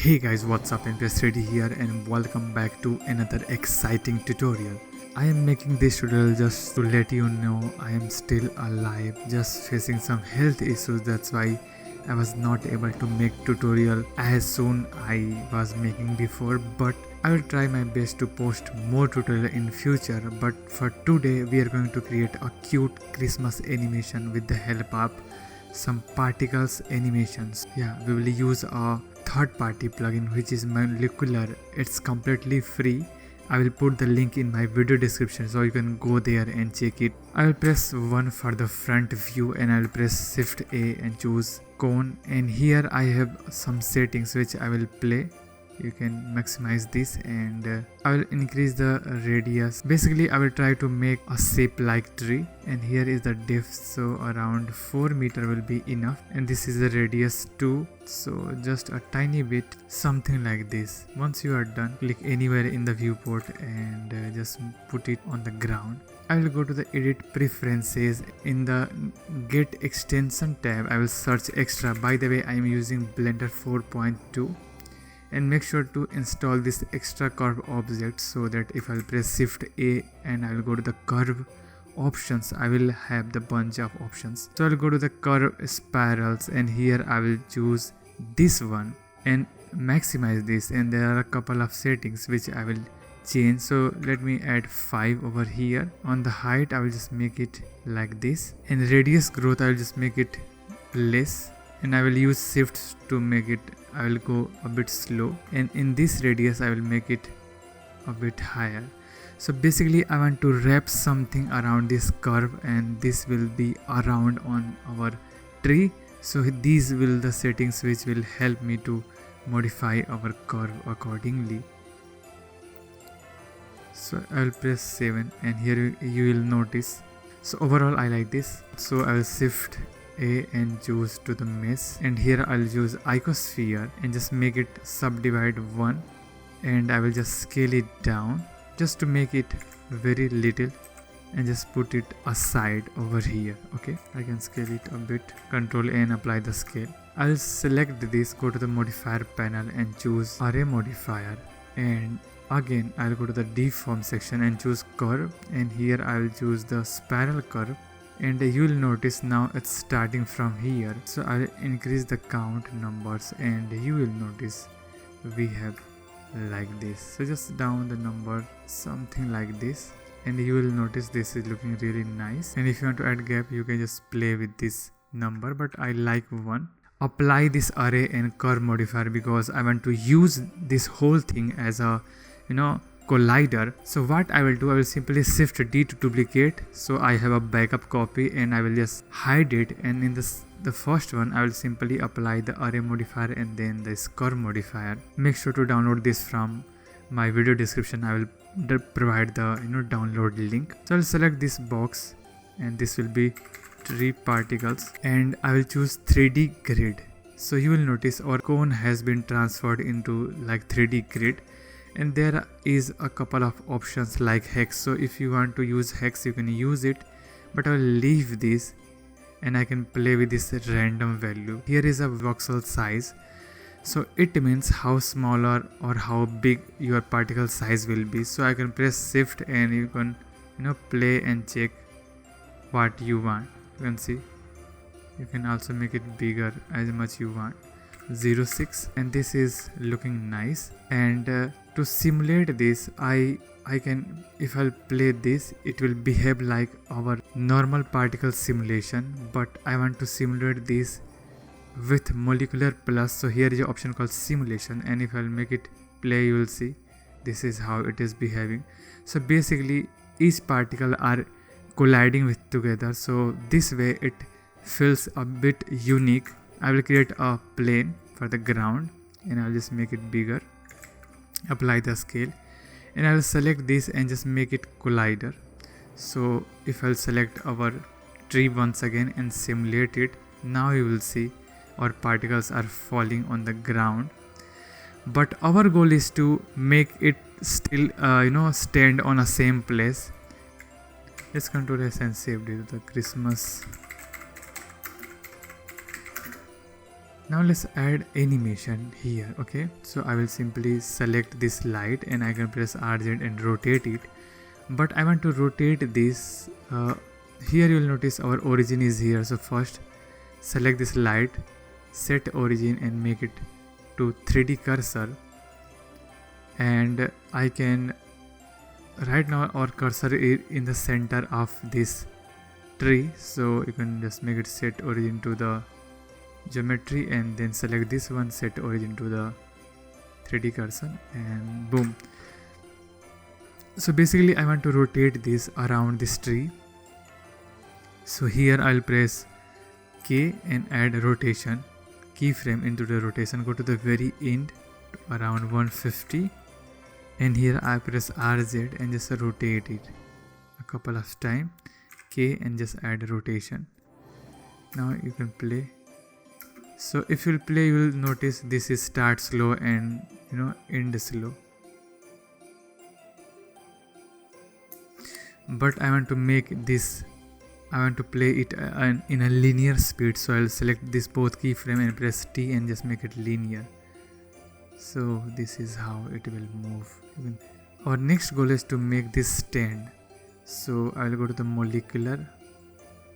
Hey guys, what's up? MPS Ready here and welcome back to another exciting tutorial. I am making this tutorial just to let you know I am still alive, just facing some health issues. That's why I was not able to make tutorial as soon I was making before, but I will try my best to post more tutorial in future. But for today we are going to create a cute Christmas animation with the help of some particles animations. Yeah, we will use a third party plugin which is molecular. It's completely free. I will put the link in my video description so you can go there and check it. I will press 1 for the front view and I will press shift A and choose cone, and here I have some settings which I will play. You can maximize this and I will increase the radius. Basically I will try to make a shape like tree, and here is the depth, so around 4 meter will be enough, and this is the radius too, so just a tiny bit, something like this. Once you are done, click anywhere in the viewport and just put it on the ground. I will go to the edit preferences. In the get extension tab I will search extra. By the way, I am using Blender 4.2, and make sure to install this extra curve object so that if I'll press shift A and I will go to the curve options, I will have the bunch of options. So I'll go to the curve spirals and here I will choose this one and maximize this, and there are a couple of settings which I will change. So let me add 5 over here. On the height I will just make it like this, and radius growth I will just make it less, and I will use shifts to make it, I will go a bit slow, and in this radius I will make it a bit higher. So basically I want to wrap something around this curve, and this will be around on our tree. So these will the settings which will help me to modify our curve accordingly. So I will press 7 and here you will notice. So overall I like this. So I will shift A and choose to the mesh, and here I'll use icosphere and just make it subdivide 1, and I will just scale it down just to make it very little and just put it aside over here. Okay, I can scale it a bit, control A and apply the scale. I'll select this, go to the modifier panel and choose array modifier, and again I'll go to the deform section and choose curve, and here I will choose the spiral curve, and you will notice now it's starting from here. So I'll increase the count numbers and you will notice we have like this. So just down the number, something like this, and you will notice this is looking really nice. And if you want to add gap, you can just play with this number, but I like 1. Apply this array and curve modifier because I want to use this whole thing as a collider. So what I will do, I will simply shift D to duplicate, so I have a backup copy, and I will just hide it, and in the first one I will simply apply the array modifier and then this curve modifier. Make sure to download this from my video description. I will provide the download link. So I'll select this box and this will be tree particles, and I will choose 3D grid. So you will notice our cone has been transferred into like 3D grid, and there is a couple of options like hex. So if you want to use hex you can use it, but I will leave this and I can play with this random value. Here is a voxel size, so it means how smaller or how big your particle size will be. So I can press shift and you can play and check what you want. You can see you can also make it bigger as much you want, 0.6, and this is looking nice. And to simulate this I can, if I'll play this, it will behave like our normal particle simulation, but I want to simulate this with molecular plus. So here is an option called simulation, and if I'll make it play, you will see this is how it is behaving. So basically each particle are colliding with together, so this way it feels a bit unique. I will create a plane for the ground and I'll just make it bigger, apply the scale, and I will select this and just make it collider. So if I'll select our tree once again and simulate it, now you will see our particles are falling on the ground, but our goal is to make it still stand on a same place. Let's control S and save it to the Christmas Now let's add animation here. Okay, so I will simply select this light and I can press RZ and rotate it, but I want to rotate this. Here you will notice our origin is here, so first select this light, set origin and make it to 3D cursor, and I can, right now our cursor is in the center of this tree, so you can just make it set origin to the geometry and then select this one, set origin to the 3D cursor, and boom. So basically I want to rotate this around this tree, so here I'll press K and add rotation keyframe into the rotation, go to the very end around 150, and here I press RZ and just rotate it a couple of times, K and just add rotation. Now you can play. So if you'll play, you will notice this is start slow and end slow. But I want to make this, I want to play it in a linear speed, so I'll select this both keyframe and press T and just make it linear. So this is how it will move. Our next goal is to make this stand. So I will go to the molecular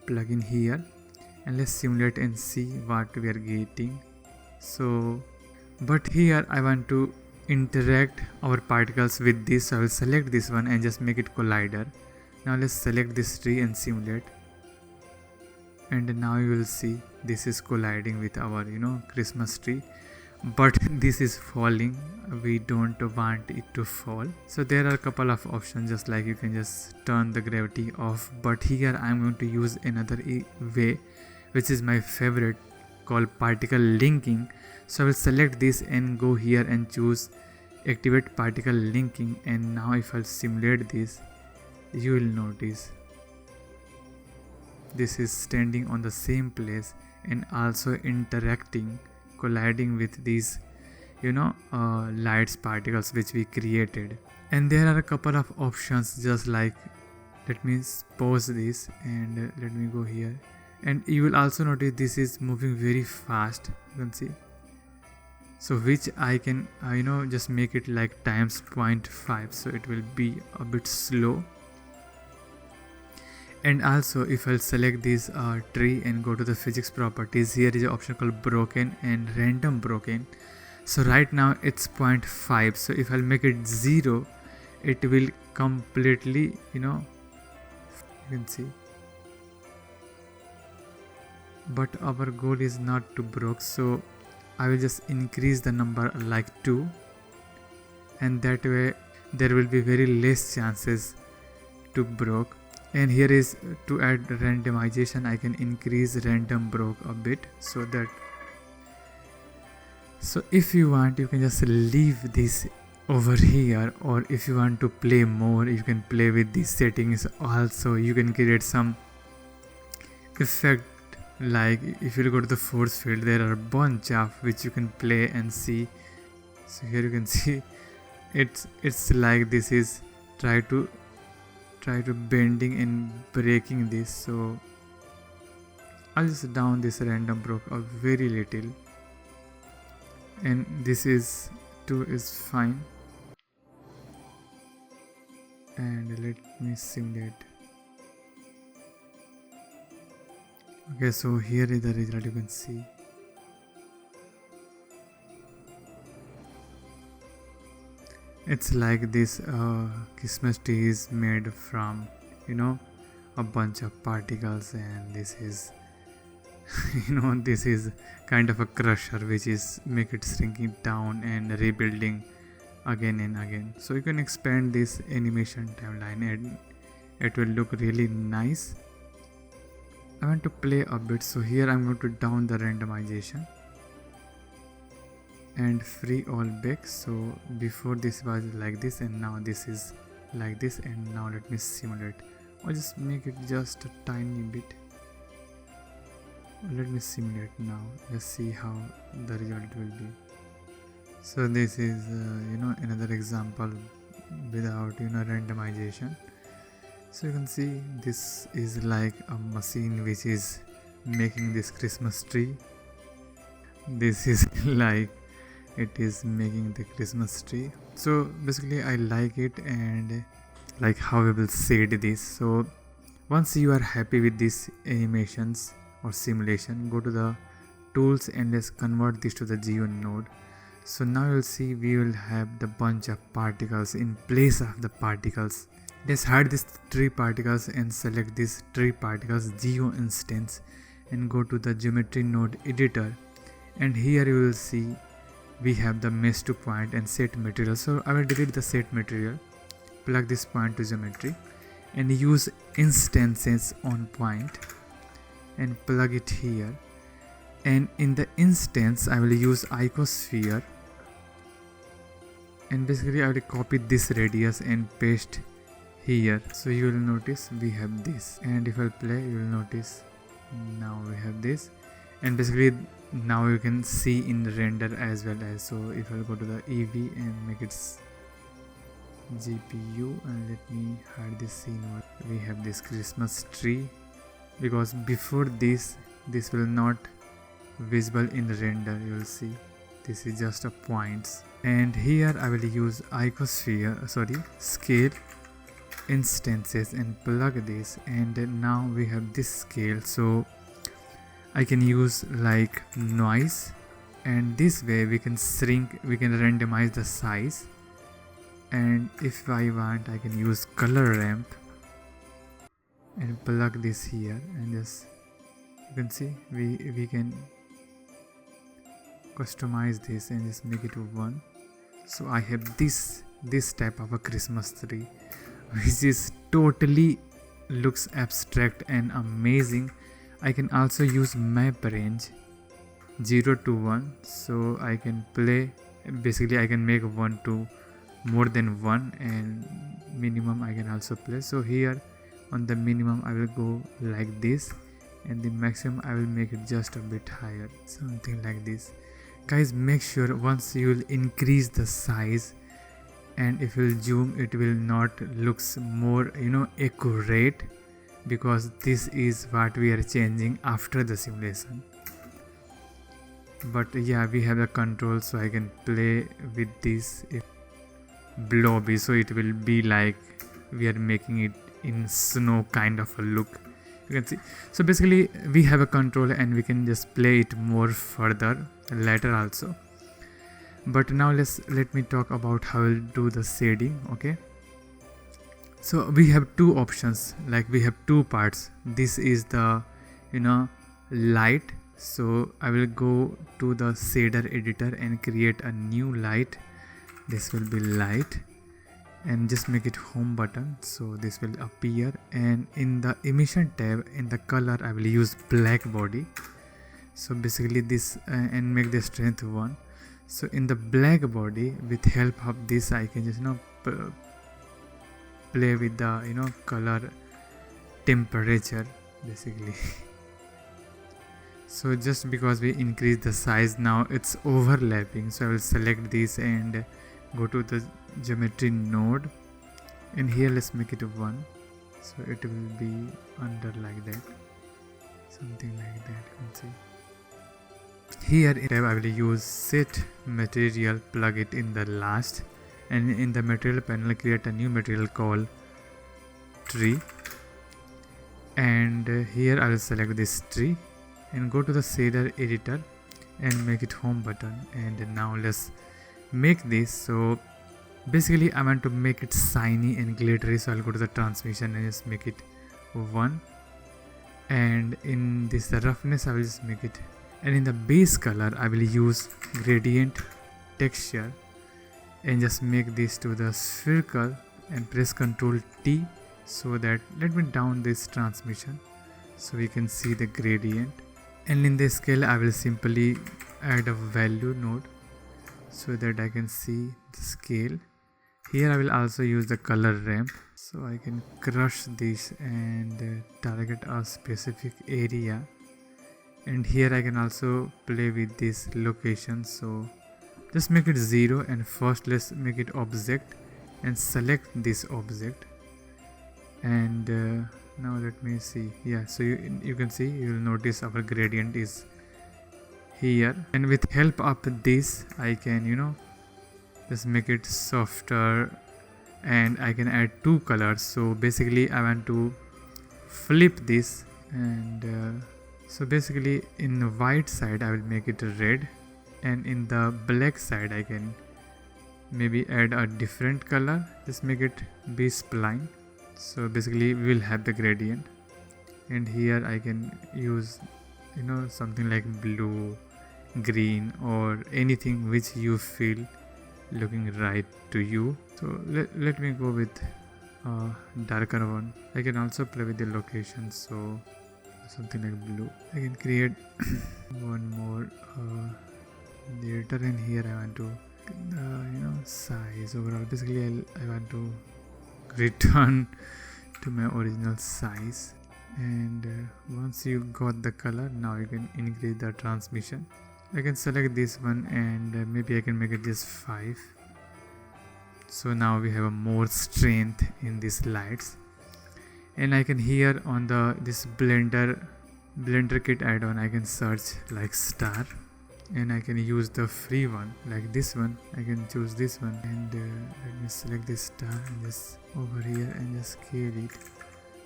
plugin here and let's simulate and see what we are getting. So but here I want to interact our particles with this, so I will select this one and just make it collider. Now let's select this tree and simulate, and now you will see this is colliding with our Christmas tree, but this is falling. We don't want it to fall, so there are a couple of options, just like you can just turn the gravity off, but here I'm going to use another way which is my favorite, called particle linking. So I will select this and go here and choose activate particle linking, and now if I'll simulate this, you will notice this is standing on the same place and also interacting, colliding with these lights particles which we created. And there are a couple of options, just like, let me pause this and let me go here, and you will also notice this is moving very fast, you can see. So which I can just make it like times 0.5, so it will be a bit slow. And also if I'll select this tree and go to the physics properties, here is an option called broken and random broken. So right now it's 0.5, so if I'll make it 0, it will completely you can see. But our goal is not to broke, so I will just increase the number like 2, and that way there will be very less chances to broke. And here is to add randomization, I can increase random broke a bit, so that, so if you want you can just leave this over here, or if you want to play more you can play with these settings. Also you can create some effect, like if you go to the force field, there are a bunch of which you can play and see. So here you can see it's like this is try to bending and breaking this. So I'll just down this random broke a very little, and this is 2 is fine, and let me simulate. Okay, so here is the result, you can see. It's like this Christmas tree is made from a bunch of particles, and this is this is kind of a crusher which is make it shrinking down and rebuilding again and again. So you can expand this animation timeline and it will look really nice. I want to play a bit, so here I'm going to down the randomization and free all back. So before this was like this and now this is like this, and now let me simulate, or just make it just a tiny bit. Let me simulate now, let's see how the result will be. So this is another example without randomization. So you can see this is like a machine which is making this Christmas tree. this is like it is making the Christmas tree. So basically I like it, and like how we will shade this. So once you are happy with these animations or simulation, go to the tools and let's convert this to the geo node. So now you'll see we will have the bunch of particles in place of the particles. Let's hide these 3 particles and select this 3 particles geo instance and go to the geometry node editor, and here you will see we have the mesh to point and set material. So I will delete the set material, plug this point to geometry and use instances on point and plug it here, and in the instance I will use icosphere, and basically I will copy this radius and paste here. So you will notice we have this, and if I play you will notice now we have this, and basically now you can see in the render as well as. So if I go to the EV and make it GPU, and let me hide this scene where we have this Christmas tree, because before this will not visible in the render. You will see this is just a points, and here I will use scale instances and plug this, and now we have this scale. So I can use like noise, and this way we can randomize the size, and if I want I can use color ramp and plug this here, and just you can see we can customize this and just make it 1. So I have this type of a Christmas tree, which is totally looks abstract and amazing. I can also use map range 0 to 1, so I can play, basically I can make 1 to more than 1, and minimum I can also play. So here on the minimum I will go like this, and the maximum I will make it just a bit higher, something like this. Guys, make sure once you will increase the size, and if you will zoom it will not looks more accurate, because this is what we are changing after the simulation. But yeah, we have the control, so I can play with this blobby, so it will be like we are making it in snow kind of a look, you can see. So basically we have a control and we can just play it more further later also. But now let me talk about how we'll do the shading. Okay, so we have 2 options, like we have 2 parts. This is the light, so I will go to the shader editor and create a new light. This will be light, and just make it home button, so this will appear. And in the emission tab, in the color I will use black body. So basically this and make the strength 1. So in the black body, with help of this I can just play with the color temperature basically. So just because we increase the size, now it's overlapping, so I will select this and go to the geometry node, and here let's make it 1, so it will be under like that, something like that, you can see. Here in tab I will use set material, plug it in the last, and in the material panel create a new material called tree, and here I will select this tree and go to the shader editor and make it home button. And now let's make this. So basically I want to make it shiny and glittery, so I'll go to the transmission and just make it 1, and in this the roughness I will just make it, and in the base color I will use gradient texture and just make this to the spherical and press Ctrl T, so that let me down this transmission so we can see the gradient. And in the scale I will simply add a value node so that I can see the scale. Here I will also use the color ramp, so I can crush this and target a specific area. And here I can also play with this location, so just make it 0, and first let's make it object and select this object. And now let me see, yeah, so you can see, you will notice our gradient is here, and with help of this I can just make it softer, and I can add two colors. So basically I want to flip this, and so basically in the white side I will make it red, and in the black side I can maybe add a different color, just make it be spline. So basically we will have the gradient, and here I can use something like blue, green, or anything which you feel looking right to you. So let me go with a darker one. I can also play with the location, so something like blue. I can create one more later, and here I want to size overall. Basically I want to return to my original size, and once you got the color, now you can increase the transmission. I can select this one, and maybe I can make it just 5. So now we have a more strength in these lights, and I can here on this blender kit add-on I can search like star, and I can use the free one like this one. I can choose this one, and let me select this star and just over here and just scale it.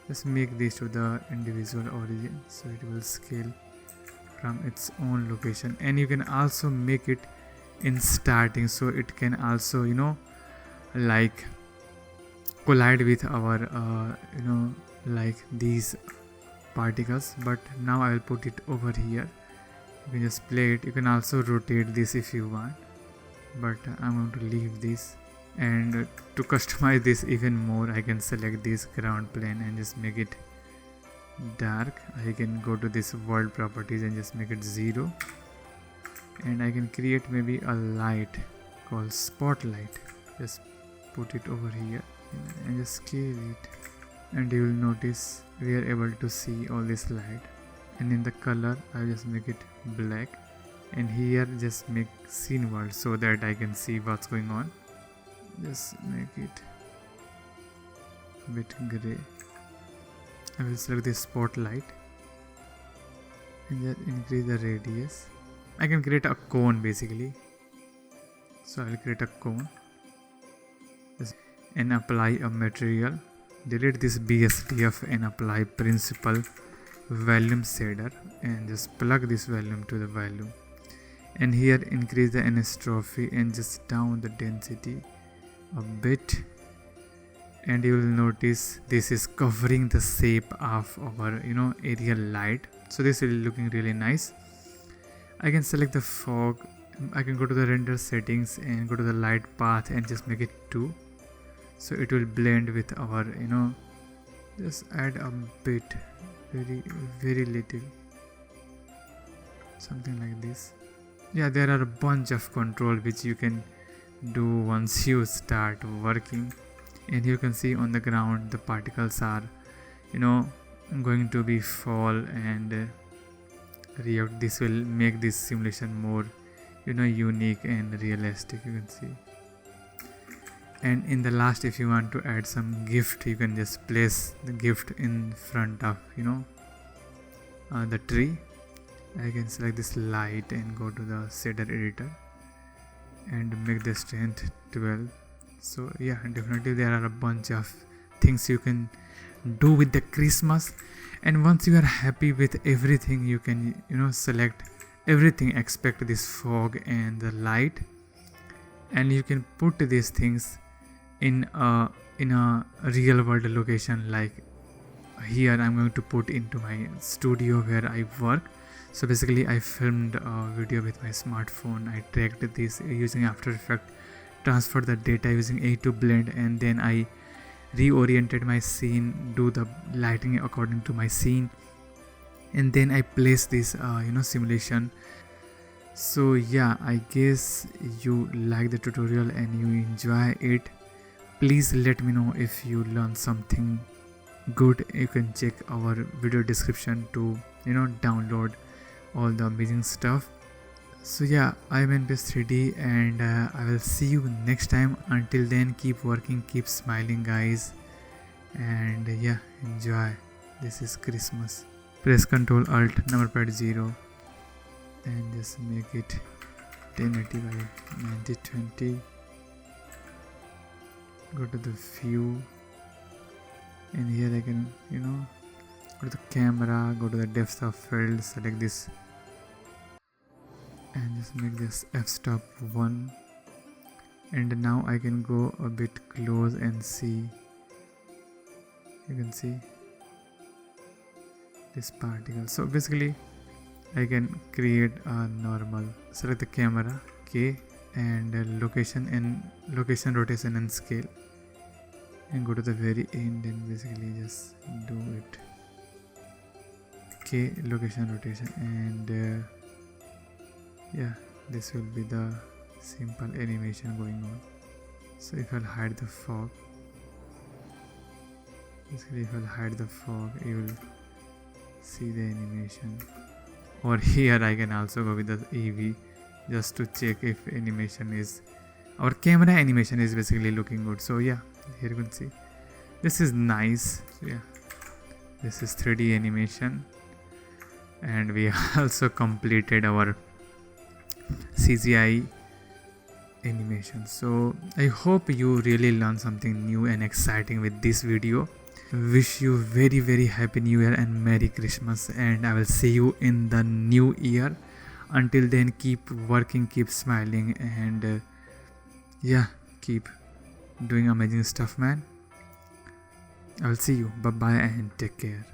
Just make this to the individual origin, so it will scale from its own location. And you can also make it in starting, so it can also like collide with our like these particles. But now I will put it over here. You can just play it. You can also rotate this if you want, but I'm going to leave this. And to customize this even more, I can select this ground plane and just make it dark. I can go to this world properties and just make it 0, and I can create maybe a light called spotlight. Just put it over here and just scale it, and you will notice we are able to see all this light. And in the color I'll just make it black, and here just make scene world so that I can see what's going on. Just make it a bit gray. I will select the spotlight and just increase the radius. I can create a cone basically, so I will create a cone and apply a material. Delete this BSDF and apply principal volume shader, and just plug this volume to the volume, and here increase the anisotropy and just down the density a bit, and you will notice this is covering the shape of our aerial light. So this is looking really nice. I can select the fog. I can go to the render settings and go to the light path and just make it 2, so it will blend with our just add a bit, very little, something like this. Yeah, there are a bunch of control which you can do once you start working. And you can see on the ground the particles are going to be fall and react. This will make this simulation more unique and realistic, you can see. And in the last, if you want to add some gift, you can just place the gift in front of the tree. I can select this light and go to the shader editor and make the strength 12. So yeah, definitely there are a bunch of things you can do with the Christmas. And once you are happy with everything, you can select everything except this fog and the light, and you can put these things in a real world location. Like here I'm going to put into my studio where I work. So basically I filmed a video with my smartphone. I tracked this using After Effects, transferred the data using A2 blend, and then I reoriented my scene, do the lighting according to my scene, and then I placed this simulation. So yeah, I guess you like the tutorial and you enjoy it. Please let me know if you learned something good. You can check our video description to download all the amazing stuff. So yeah, I'm NPS3D, and I will see you next time. Until then, keep working, keep smiling guys, and yeah, enjoy. This is Christmas. Press Ctrl Alt number pad 0 and just make it 1080 by 9020. Go to the view, and here I can go to the camera, go to the depth of field, select this and just make this f-stop 1, and now I can go a bit close and see. You can see this particle. So basically I can create a normal, select the camera, K, and location, rotation and scale, and go to the very end and basically just do it. K, location, rotation, and yeah, this will be the simple animation going on. So if I'll hide the fog, basically if I'll hide the fog, you will see the animation. Or here I can also go with the EV just to check if animation is, our camera animation is basically looking good. So yeah, here you can see this is nice. So yeah, this is 3D animation, and we also completed our CGI animation. So I hope you really learned something new and exciting with this video. Wish you very happy new year and merry Christmas, and I will see you in the new year. Until then, keep working, keep smiling, and yeah, keep doing amazing stuff, man. I will see you. Bye bye and take care.